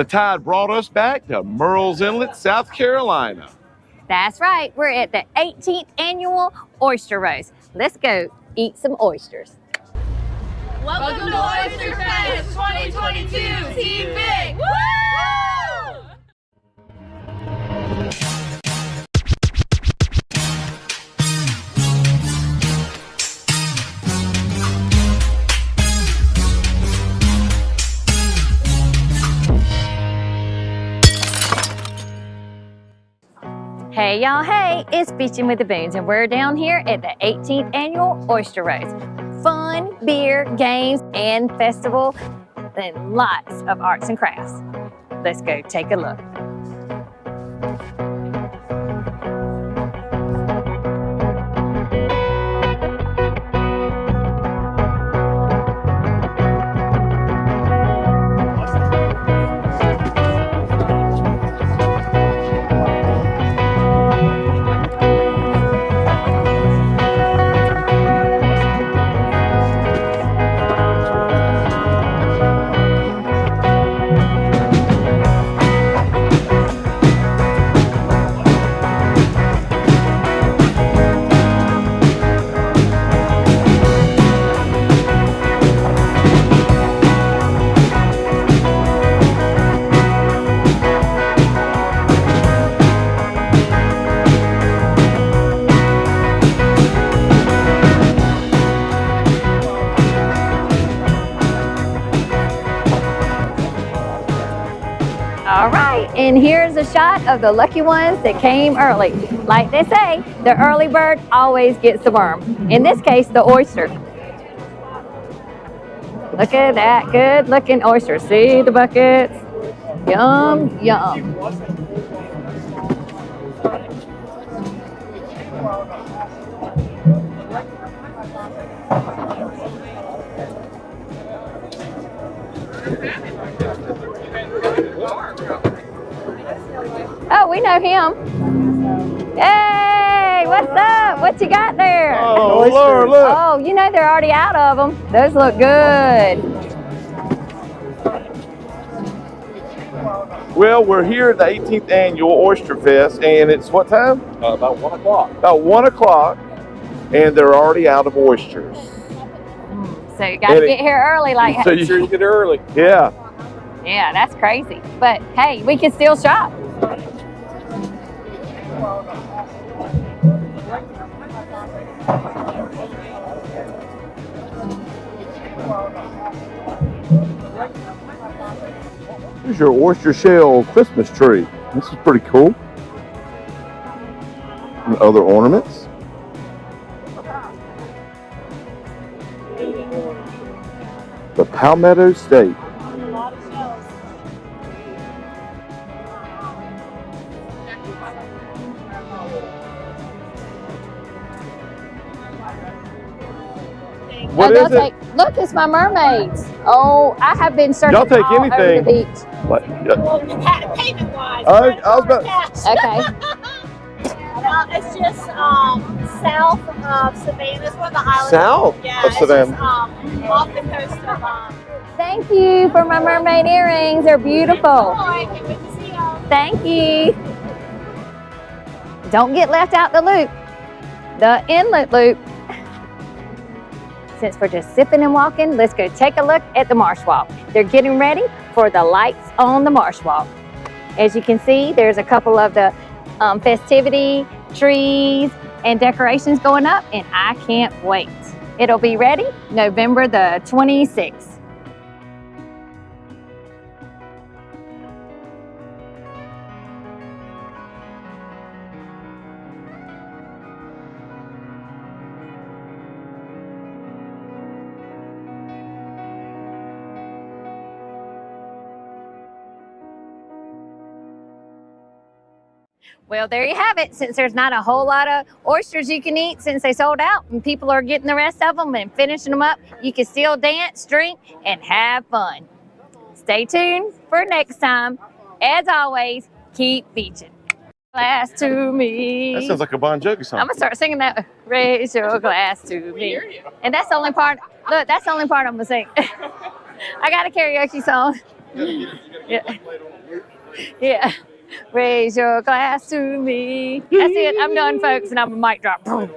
The tide brought us back to Murrells Inlet, South Carolina. That's right. We're at the 18th Annual Oyster Roast. Let's go eat some oysters. Welcome to Oyster Fest 2022, Team Big! Woo! Hey y'all, hey, it's Beachin With The Boones, and we're down here at the 18th Annual Oyster Roast. Fun, beer, games, and festival, and lots of arts and crafts. Let's go take a look. All right, and here's a shot of the lucky ones that came early. Like they say, the early bird always gets the worm. In this case, the oyster. Look at that good looking oyster. See the buckets? Yum, yum. Oh, we know him. Hey, what's up? What you got there? Oh, Lord, look. Oh, you know they're already out of them. Those look good. Well, we're here at the 18th Annual Oyster Fest, and it's what time? About 1 o'clock. About 1 o'clock, and they're already out of oysters. So you got to get here early. Like, So Make sure you get early. Yeah. yeah, that's crazy. But hey, we can still shop. Here's your oyster shell Christmas tree. This is pretty cool. And other ornaments. The Palmetto Steak. What is it? Look, it's my mermaids. Oh, I have been searching Y'all take all anything. over the beach. What? Well, payment-wise, I was about. Okay. it's just south of Savannah. It's one of the islands. South Yeah, of it's Savannah. just off the coast of. Thank you for my mermaid earrings. They're beautiful. All right, can't wait to see y'all. Thank you. Don't get left out the loop, the inlet loop. Since we're just sipping and walking, let's go take a look at the Marsh Walk. They're getting ready for the lights on the Marsh Walk. As you can see, there's a couple of the festivity trees and decorations going up, and I can't wait. It'll be ready November the 26th. Well, there you have it. Since there's not a whole lot of oysters you can eat since they sold out and people are getting the rest of them and finishing them up, you can still dance, drink, and have fun. Stay tuned for next time. As always, keep beaching. Glass to me. That sounds like a Bon Jovi song. I'm gonna start singing that. Raise your glass to me. And that's the only part. Look, that's the only part I'm gonna sing. I got a karaoke song. Yeah. Yeah. Raise your glass to me. That's it. I'm done, folks, and I'm a mic drop. Boom.